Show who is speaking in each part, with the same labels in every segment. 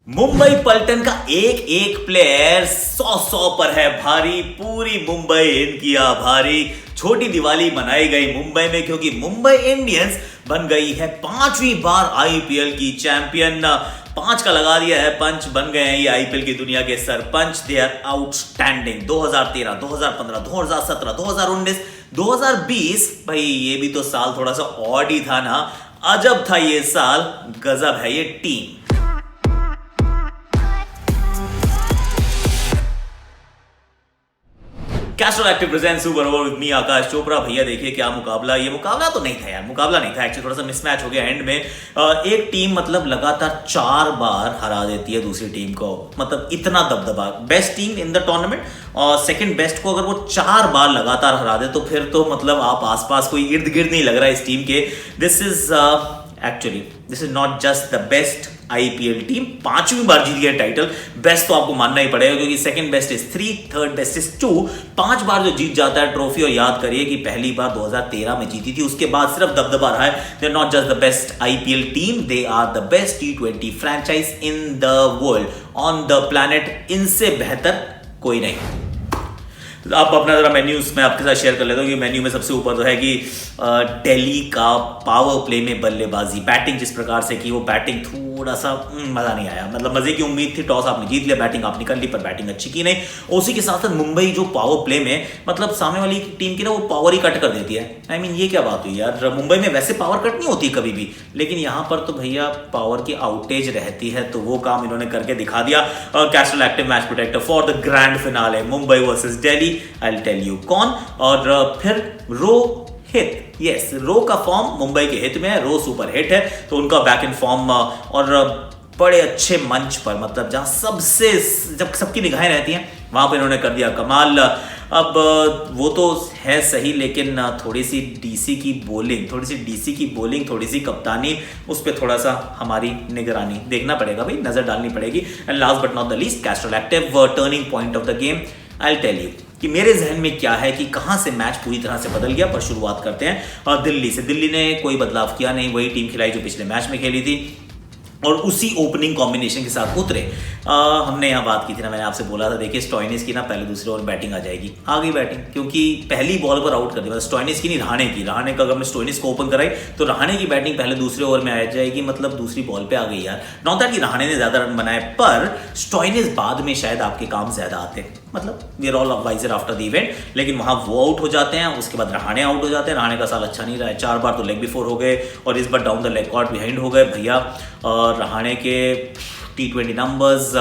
Speaker 1: मुंबई पलटन का एक एक प्लेयर 100 पर है भारी। पूरी मुंबई इनकी आभारी। छोटी दिवाली मनाई गई मुंबई में क्योंकि मुंबई इंडियंस बन गई है 5वीं बार आईपीएल की चैंपियन। 5 का लगा दिया है पंच, बन गए हैं ये आईपीएल की दुनिया के सरपंच। They are outstanding. 2013, 2015, 2017, 2019, 2020, भाई ये भी तो साल थोड़ा सा ऑड ही था ना। अजब था ये साल, गजब है ये team. Castrol active present super over with me Akash Chopra. भैया देखिए क्या मुकाबला, ये मुकाबला तो नहीं था यार, मुकाबला नहीं था एक्चुअली, थोड़ा सा मिसमैच हो गया एंड में। एक टीम मतलब लगातार 4 बार हरा देती है दूसरी टीम को, मतलब इतना दबदबा। Best team in the tournament और सेकंड बेस्ट को अगर वो 4 बार लगातार हरा दे तो फिर तो मतलब आप आसपास कोई इर्द गिर्द नहीं लग रहा है इस टीम के। This is not just the best IPL team, 5वीं बार जीत गया टाइटल। बेस्ट तो आपको मानना ही पड़ेगा क्योंकि second best is 3, third best is 2। 5 बार जो जीत जाता है ट्रॉफी, और याद करिए कि पहली बार 2013 में जीती थी, उसके बाद सिर्फ दबदबा रहा है। They are not just the best IPL team, they are the best T20 franchise in the world, on the planet. इनसे बेहतर कोई नहीं। आप अपना जरा मेन्यू मैं आपके साथ शेयर कर लेता हूँ कि मेन्यू में सबसे ऊपर तो है कि दिल्ली का पावर प्ले में बल्लेबाजी, बैटिंग जिस प्रकार से की, वो बैटिंग थोड़ा सा मजा नहीं आया। मतलब मजे की उम्मीद थी, टॉस आपने जीत लिया, बैटिंग आप निकल ली, पर बैटिंग अच्छी की नहीं। उसी के साथ साथ मुंबई जो पावर प्ले में मतलब सामने वाली टीम की ना वो पावर ही कट कर देती है। आई मीन ये क्या बात हुई यार, मुंबई में वैसे पावर कट नहीं होती कभी भी, लेकिन यहाँ पर तो भैया पावर की आउटेज रहती है, तो वो काम इन्होंने करके दिखा दिया। Castrol active match protector for the grand finale Mumbai versus Delhi. I will tell you कौन। और फिर रो हिट, यस रो का फॉर्म मुंबई के हित में है, रो सुपर हिट है, तो उनका बैक इन फॉर्म और बड़े अच्छे मंच पर, मतलब जहां जब सबकी निगाहें रहती हैं वहां पर इन्होंने कर दिया कमाल। अब वो तो है सही, लेकिन थोड़ी सी डीसी की बॉलिंग, थोड़ी सी कप्तानी, उस पर थोड़ा सा हमारी निगरानी देखना पड़ेगा भाई, नजर डालनी पड़ेगी। And last but not the least, Castrol active turning point of the game. I will tell you कि मेरे जहन में क्या है कि कहां से मैच पूरी तरह से बदल गया। पर शुरुआत करते हैं दिल्ली से। दिल्ली ने कोई बदलाव किया नहीं, वही टीम खिलाई जो पिछले मैच में खेली थी, और उसी ओपनिंग कॉम्बिनेशन के साथ उतरे। हमने यहाँ बात की थी ना, मैंने आपसे बोला था देखिए स्टॉइनिस की ना पहले दूसरे ओवर बैटिंग आ जाएगी, आ गई बैटिंग, क्योंकि पहली बॉल पर आउट कर दिया। मतलब स्टॉइनिस की नहीं, रहाणे का अगर मैं स्टॉइनिस को ओपन कराई तो रहाणे की बैटिंग पहले दूसरे ओवर में आ जाएगी, मतलब दूसरी बॉल पे आ गई यार। नॉट दैट कि रहाणे ने ज्यादा रन बनाए, पर स्टॉइनिस बाद में शायद आपके काम ज्यादा आते हैं, मतलब we are all wiser after the event. लेकिन वहां वो आउट हो जाते हैं, उसके बाद रहाणे आउट हो जाते हैं। रहाणे का साल अच्छा नहीं रहा है, 4 बार तो लेग बिफोर हो गए और इस बार down the leg caught behind हो गए भैया। रहाणे के T20 नंबर्स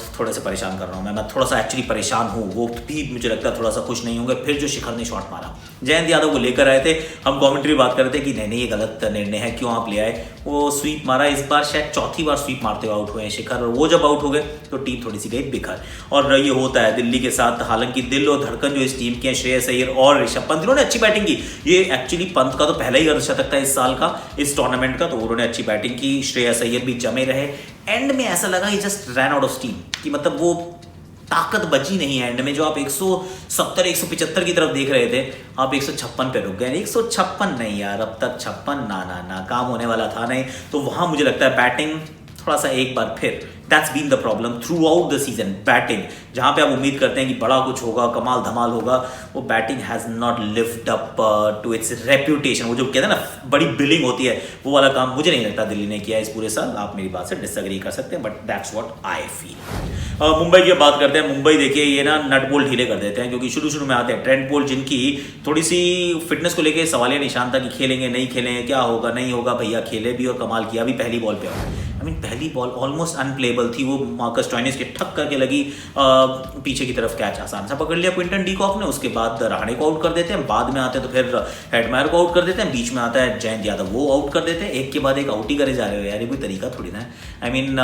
Speaker 1: थोड़े से परेशान कर रहा हूँ मैं थोड़ा सा एक्चुअली परेशान हूँ। वो भी मुझे लगता है थोड़ा सा खुश नहीं होंगे। फिर जो शिखर ने शॉट मारा, जयंत यादव को लेकर आए थे, हम कमेंट्री बात कर रहे थे कि नहीं ये गलत निर्णय है, क्यों आप ले आए। वो स्वीप मारा, इस बार शायद 4थी बार स्वीप मारते हुए आउट हुए हैं शिखर, और वो जब आउट हो गए तो टीम थोड़ी सी गई बिखर। और ये होता है दिल्ली के साथ। हालांकि दिल और धड़कन जो इस टीम के हैं, श्रेयस अय्यर और ऋषभ पंत, इन्होंने अच्छी बैटिंग की। ये एक्चुअली पंत का तो पहला ही अर्धशतक था इस साल का, इस टूर्नामेंट का, तो उन्होंने अच्छी बैटिंग की। श्रेयस अय्यर भी जमे रहे। एंड में ऐसा लगा ही just run out of steam, कि मतलब वो ताकत बची नहीं है एंड में। जो आप 170 175 की तरफ देख रहे थे, आप 156 पे रुक गए। 156 नहीं यार, अब तक 56 ना काम होने वाला था नहीं। तो वहां मुझे लगता है बैटिंग थोड़ा सा एक बार फिर, that's been the problem throughout the season. Batting जहां पे आप उम्मीद करते हैं कि बड़ा कुछ होगा, कमाल धमाल होगा, वो batting has not lived up to its reputation. वो जो कहते हैं ना बड़ी बिलिंग होती है, वो वाला काम मुझे नहीं लगता दिल्ली ने किया इस पूरे साल। आप मेरी बात से डिसएग्री कर सकते हैं, but that's what I feel. Mumbai की बात करते हैं। मुंबई देखिए ये ना नट बोल्ट ढीले कर देते हैं, क्योंकि शुरू में आते हैं ट्रेंट बोल्ट, जिनकी थोड़ी सी फिटनेस को लेकर सवालिया निशान था कि खेलेंगे नहीं खेलेंगे, क्या होगा नहीं होगा। भैया खेले भी और कमाल किया भी, पहली बॉल पे। आई मीन पहली बॉल ऑलमोस्ट अनप्लेबल थी, वो मार्कस स्टॉइनिस के ठक करके लगी, पीछे की तरफ कैच आसान सा पकड़ लिया क्विंटन डी कॉक ने। उसके बाद रहाणे को आउट कर देते हैं, बाद में आते हैं तो फिर हेडमायर को आउट कर देते हैं, बीच में आता है जयंत यादव, वो आउट कर देते हैं। एक के बाद एक आउट ही करे जा रहे हो यार, ये कोई तरीका थोड़ी ना है। आई मीन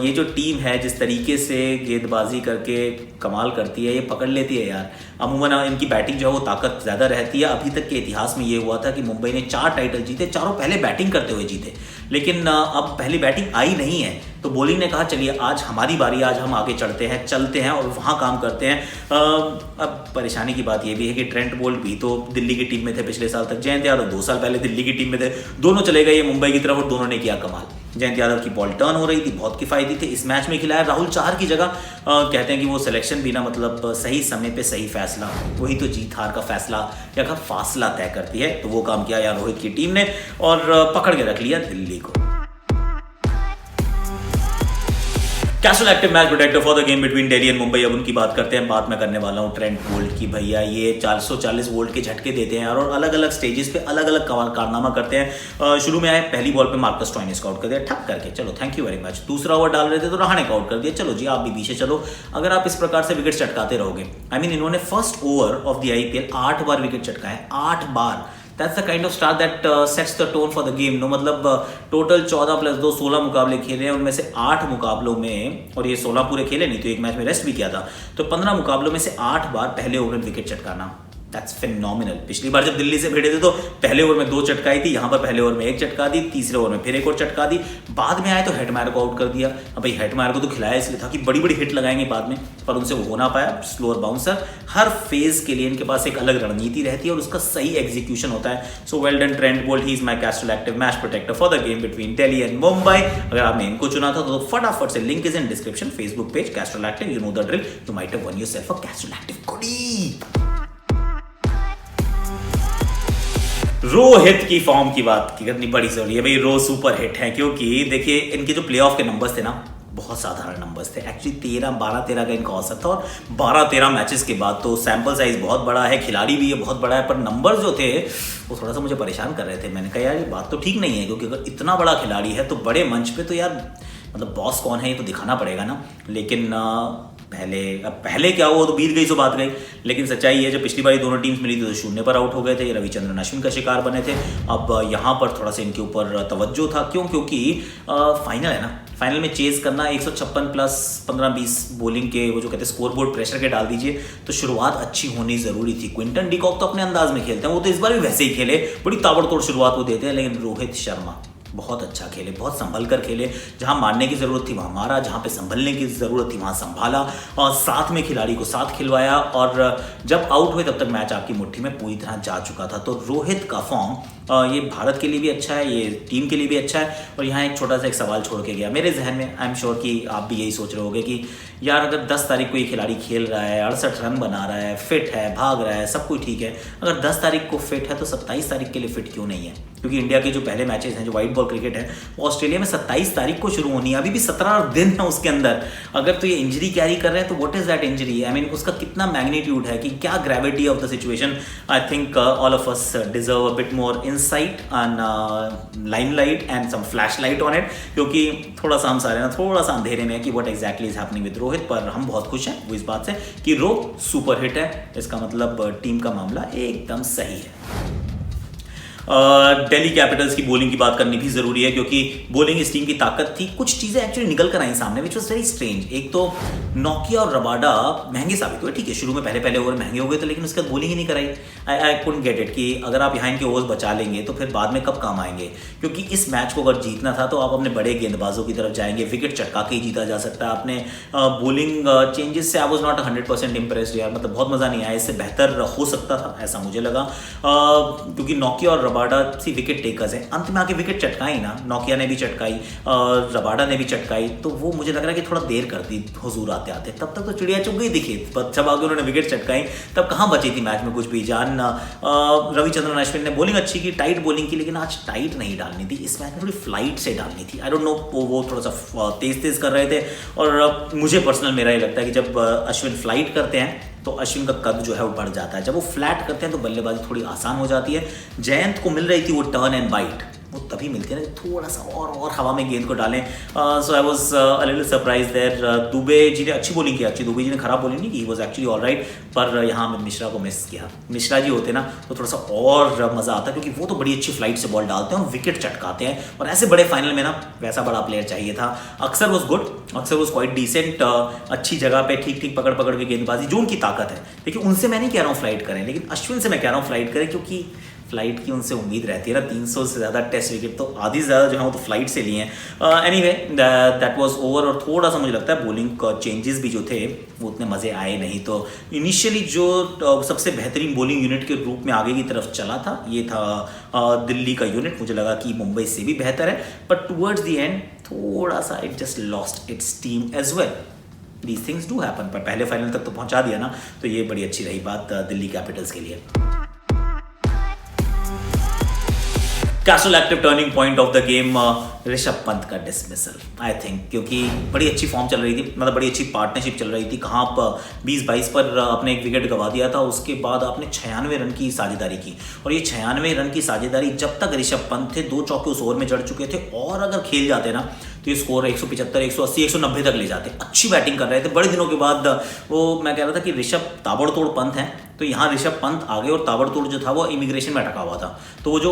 Speaker 1: ये जो टीम है जिस तरीके से गेंदबाजी करके कमाल करती है, ये पकड़ लेती है यार। अमूमन इनकी बैटिंग जो है वो ताकत ज़्यादा रहती है। अभी तक के इतिहास में ये हुआ था कि मुंबई ने 4 टाइटल जीते, चारों पहले बैटिंग करते हुए जीते, लेकिन अब पहली बैटिंग आई नहीं है, तो बॉलिंग ने कहा चलिए आज हमारी बारी, आज हम आगे चलते हैं और वहाँ काम करते हैं। अब परेशानी की बात ये भी है कि ट्रेंट बोल्ट भी तो दिल्ली की टीम में थे पिछले साल तक, जयंत यादव 2 साल पहले दिल्ली की टीम में थे, दोनों चले गए मुंबई की तरफ और दोनों ने किया कमाल। जयंत यादव की बॉल टर्न हो रही थी, बहुत किफायती थे। इस मैच में खिलाया राहुल चाहर की जगह। कहते हैं कि वो सिलेक्शन भी ना मतलब सही समय पे सही फैसला, वही तो जीत हार का फैसला या का फासला तय करती है। तो वो काम किया यार रोहित की टीम ने और पकड़ के रख लिया दिल्ली को। Castrol active match protector for the game between Delhi and Mumbai. अब उनकी बात करते हैं। बात मैं करने वाला हूँ ट्रेंट बोल्ट की। भैया ये 440 वोल्ट के झटके देते हैं यार और अलग अलग स्टेजेस पे अलग अलग कारनामा करते हैं। शुरू में आए पहली बॉल पे मार्कस स्टोइनिस को आउट कर दिया ठप करके, चलो थैंक यू वेरी मच। दूसरा ओवर डाल रहे थे तो रहाणे को आउट कर दिया, चलो जी आप भी पीछे चलो। अगर आप इस प्रकार से विकेट चटकाते रहोगे, आई मीन इन्होंने first over of the IPL 8 बार विकेट चटकाए, 8 बार। That's the kind of start that sets the tone for the game. No, मतलब टोटल 14 + 2 16 मुकाबले खेले हैं, उनमें से 8 मुकाबलों में, और ये 16 पूरे खेले नहीं तो एक मैच में रेस्ट भी किया था, तो 15 मुकाबलों में से 8 बार पहले ओवर में विकेट चटकाना। That's phenomenal। पिछली बार जब दिल्ली से भिड़े थे तो पहले ओवर में 2 चटकाई थी, यहाँ पर पहले ओवर में 1 चटका दी, तीसरे ओवर में फिर 1 और चटका दी। बाद में आए तो हेटमायर को आउट कर दिया। अब भाई हेटमायर को तो खिलाया इसलिए था कि बड़ी बड़ी हिट लगाएंगे बाद में, पर उनसे वो हो ना पाया। स्लोअर बाउंसर, हर फेज के लिए इनके पास एक अलग रणनीति रहती है और उसका सही एग्जीक्यूशन होता है। So well done Trent Boult, he is my Castrol active match protector for the game between Delhi and Mumbai. अगर आपने इनको चुना था तो फटाफट से link is in description, Facebook page Castrol active, you know the drill, you might have won yourself a Castrol active goodie. Rohit की form की बात करनी बड़ी जरूरी है भाई। रो सुपर हिट है क्योंकि देखिए इनके जो प्लेऑफ के नंबर्स थे ना, बहुत साधारण नंबर्स थे एक्चुअली। 12-13 का इनका औसत था और 12-13 मैचेस के बाद तो सैंपल साइज बहुत बड़ा है, खिलाड़ी भी ये बहुत बड़ा है, पर नंबर जो थे वो थोड़ा सा मुझे परेशान कर रहे थे। मैंने कहा यार ये बात तो ठीक नहीं है, क्योंकि अगर इतना बड़ा खिलाड़ी है तो बड़े मंच पे तो यार मतलब बॉस कौन है ये तो दिखाना पड़ेगा ना। लेकिन पहले क्या हुआ तो बीत गई सो बात गई। लेकिन सच्चाई है जब पिछली बार दोनों टीम्स मिली थी तो 0 पर आउट हो गए थे, रविचंद्रन अश्विन का शिकार बने थे। अब यहाँ पर थोड़ा सा इनके ऊपर तवज्जो था, क्योंकि फाइनल है ना, फाइनल में चेज करना 156 प्लस 15-20 बॉलिंग के वो जो कहते हैं स्कोर बोर्ड प्रेशर के डाल दीजिए, तो शुरुआत अच्छी होनी जरूरी थी। क्विंटन डी कॉक तो अपने अंदाज में खेलते हैं, वो तो इस बार भी वैसे ही खेले, बड़ी ताबड़तोड़ शुरुआत वो देते हैं। लेकिन रोहित शर्मा बहुत अच्छा खेले, बहुत संभल कर खेले। जहां मारने की जरूरत थी वहां मारा, जहां पे संभलने की जरूरत थी वहां संभाला और साथ में खिलाड़ी को साथ खिलवाया। और जब आउट हुए तब तक मैच आपकी मुट्ठी में पूरी तरह जा चुका था। तो रोहित का फॉर्म ये भारत के लिए भी अच्छा है, ये टीम के लिए भी अच्छा है। और यहाँ एक छोटा सा एक सवाल छोड़ के गया मेरे जहन में, आई एम श्योर कि आप भी यही सोच रहे होगे कि यार अगर 10 तारीख को ये खिलाड़ी खेल रहा है, 68 रन बना रहा है, फिट है, भाग रहा है, सब कुछ ठीक है, अगर 10 तारीख को फिट है तो 27 तारीख के लिए फिट क्यों नहीं है? क्योंकि इंडिया के जो पहले मैचेस हैं, जो व्हाइट बॉल क्रिकेट है, वो ऑस्ट्रेलिया में 27 तारीख को शुरू होनी है। अभी भी 17 दिन है उसके अंदर। अगर तो ये इंजरी कैरी कर रहे हैं तो what is that injury? I mean उसका कितना मैग्नीट्यूड है, कि क्या gravity of the situation. I think all of us deserve a bit more insight and limelight and some flashlight on it, क्योंकि थोड़ा सा हम सारे ना थोड़ा सा अंधेरे में है कि what exactly is happening with Rohit. पर हम बहुत खुश हैं वो इस बात से कि रो सुपर हिट है। इसका मतलब टीम का मामला एकदम सही है। दिल्ली कैपिटल्स की बॉलिंग की बात करनी भी जरूरी है, क्योंकि बॉलिंग इस टीम की ताकत थी। कुछ चीजें एक्चुअली निकल कर आई सामने विच वाज वेरी स्ट्रेंज। एक तो नोकिया और रबाडा महंगे साबित हुए, ठीक है शुरू में पहले ओवर महंगे हो गए थे, लेकिन उसके बाद बॉलिंग ही नहीं कराई। आई कुडंट गेट इट कि अगर आप यहाँ इनके ओवर्स बचा लेंगे तो फिर बाद में कब काम आएंगे। क्योंकि इस मैच को अगर जीतना था तो आप अपने बड़े गेंदबाजों की तरफ जाएंगे, विकेट चटका के ही जीता जा सकता है। आपने बॉलिंग चेंजेस से आई वाज नॉट 100% इंप्रेस्ड यार, मतलब बहुत मजा नहीं आया। इससे बेहतर हो सकता था ऐसा मुझे लगा, क्योंकि नोकिया और रबाडा सी विकेट टेकर्स हैं। अंत में आके विकेट चटकाई ना, नोकिया ने भी चटकाई, रबाडा ने भी चटकाई, तो वो मुझे लग रहा है कि थोड़ा देर कर दी हुजूर आते आते। तब तक तो चिड़िया चुग गई दिखी, जब आगे उन्होंने विकेट चटकाई तब कहाँ बची थी मैच में कुछ भी जान। रविचंद्रन अश्विन ने बॉलिंग अच्छी की, टाइट बॉलिंग की, लेकिन आज टाइट नहीं डालनी थी। इस मैच में थोड़ी फ्लाइट से डालनी थी। आई डोंट नो, वो थोड़ा सा तेज कर रहे थे। और मुझे पर्सनल मेरा ये लगता है कि जब अश्विन फ्लाइट करते हैं तो अश्विन का कद जो है वो बढ़ जाता है। जब वो फ्लैट करते हैं तो बल्लेबाजी थोड़ी आसान हो जाती है। जयंत को मिल रही थी वो टर्न एंड बाइट, वो तभी मिलती है ना थोड़ा सा और हवा में गेंद को डालें। So I was a little surprise there. Dubey ji ने अच्छी बॉलिंग की, अच्छी दुबे जी ने खराब बॉलिंग नहीं की, ही वाज एक्चुअली ऑलराइट। पर यहाँ मैं मिश्रा को मिस किया। मिश्रा जी होते ना तो थोड़ा सा और मजा आता, क्योंकि वो तो बड़ी अच्छी फ्लाइट से बॉल डालते हैं और विकेट चटकाते हैं। और ऐसे बड़े फाइनल में ना वैसा बड़ा प्लेयर चाहिए था। अक्सर वॉज गुड, अक्सर वॉज क्वाइट डिसेंट, अच्छी जगह पे ठीक पकड़ के गेंदबाजी जो उनकी ताकत है। देखिए उनसे मैं नहीं कह रहा हूँ फ्लाइट करें, लेकिन अश्विन से मैं कह रहा हूँ फ्लाइट करें, क्योंकि फ्लाइट की उनसे उम्मीद रहती है ना, 300 से ज़्यादा टेस्ट विकेट तो आधी से ज़्यादा जो है वो तो फ्लाइट से लिए हैं। Anyway that was over. और थोड़ा सा मुझे लगता है बॉलिंग चेंजेस भी जो थे वो उतने मज़े आए नहीं। तो इनिशियली जो सबसे बेहतरीन बॉलिंग यूनिट के रूप में आगे की तरफ चला था ये था दिल्ली का यूनिट। मुझे लगा कि मुंबई से भी बेहतर है, बट टुवर्ड्स द एंड थोड़ा सा it just lost its team as well. These things do happen, पर पहले फाइनल तक तो पहुंचा दिया ना, तो ये बड़ी अच्छी रही बात दिल्ली कैपिटल्स के लिए। Castle active turning point of the game, Rishabh Pant का डिसमिसल आई थिंक, क्योंकि बड़ी अच्छी फॉर्म चल रही थी, मतलब बड़ी अच्छी पार्टनरशिप चल रही थी। कहाँ आप 20-22 पर आपने एक विकेट गंवा दिया था, उसके बाद आपने 96 रन की साझेदारी की, और ये 96 रन की साझेदारी जब तक ऋषभ पंत थे 2 चौके उस ओवर में जड़ चुके थे, और अगर खेल जाते ना तो ये स्कोर 175, 180, 190 तक ले जाते। अच्छी बैटिंग कर रहे थे बड़े दिनों के बाद। वो मैं कह रहा था कि ऋषभ ताबड़तोड़ पंत हैं, तो यहाँ ऋषभ पंत आगे और ताबड़तोड़ जो था वो इमिग्रेशन में अटका हुआ था, तो वो जो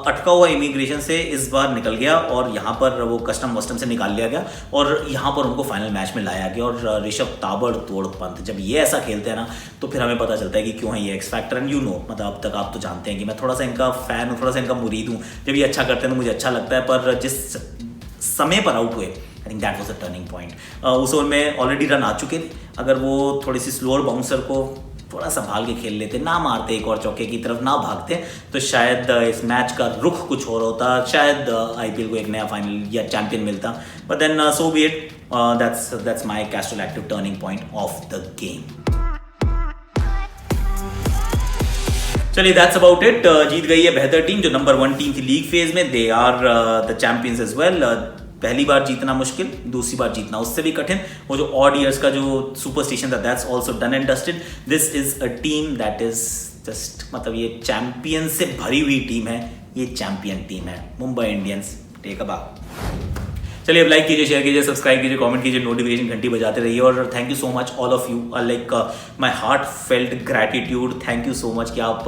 Speaker 1: अटका हुआ इमिग्रेशन से इस बार निकल गया और यहाँ पर वो कस्टम वस्टम से निकाल लिया गया और यहाँ पर उनको फाइनल मैच में लाया गया। और ऋषभ ताबड़तोड़ पंत जब ये ऐसा खेलते हैं ना तो फिर हमें पता चलता है कि क्यों है ये x factor. And you know, मतलब अब तक आप तो जानते हैं कि मैं थोड़ा सा इनका फैन हूँ, थोड़ा सा इनका मुरीद हूँ। जब ये अच्छा करते हैं तो मुझे अच्छा लगता है, पर जिस समय पर आउट हुए I think that was a turning point. उस ओवर में ऑलरेडी रन आ चुके थे, अगर वो थोड़ी सी स्लोअर बाउंसर को थोड़ा संभाल के खेल लेते, ना मारते एक और चौके की तरफ, ना भागते, तो शायद इस मैच का रुख कुछ और होता, शायद आईपीएल को एक नया फाइनल या चैंपियन मिलता। But then so be it, that's my Castrol active turning point of the game. चलिए दैट्स अबाउट इट। जीत गई है बेहतर टीम जो नंबर 1 टीम थी लीग फेज में। They are the champions as well. पहली बार जीतना मुश्किल, दूसरी बार जीतना उससे भी कठिन। वो जो ऑड ईयर्स का जो सुपरस्टिशन था that's also done and dusted. This is a team that is just, मतलब ये चैंपियन से भरी हुई टीम है, ये चैंपियन टीम है Mumbai Indians. Take a bye. चलिए अब लाइक कीजिए, शेयर कीजिए, सब्सक्राइब कीजिए, कमेंट कीजिए, नोटिफिकेशन घंटी बजाते रहिए। और thank you so much all of you, like my heart felt gratitude. Thank you so much कि आप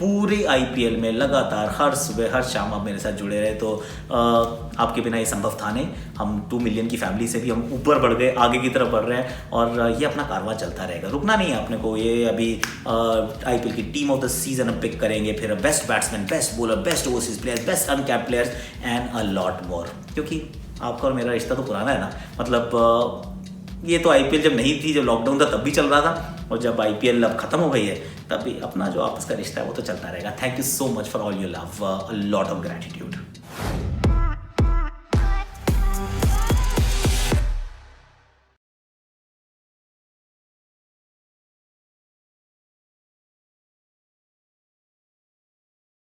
Speaker 1: पूरे आईपीएल में लगातार हर सुबह हर शाम आप मेरे साथ जुड़े रहे। तो आपके बिना ये संभव था नहीं। हम 2 मिलियन की फैमिली से भी हम ऊपर बढ़ गए, आगे की तरफ बढ़ रहे हैं, और ये अपना कारवां चलता रहेगा, रुकना नहीं है अपने को। ये अभी आईपीएल की टीम ऑफ द सीजन हम पिक करेंगे, फिर best batsman, best bowler, best overseas players, best uncapped players and a lot more. क्योंकि आपका और मेरा रिश्ता तो पुराना है ना, मतलब ये तो आईपीएल जब नहीं थी, जब लॉकडाउन था तब भी चल रहा था, और जब आईपीएल अब खत्म हो गई है तब भी अपना जो आपस का रिश्ता है वो तो चलता रहेगा। Thank you so much for all your love, a lot of gratitude.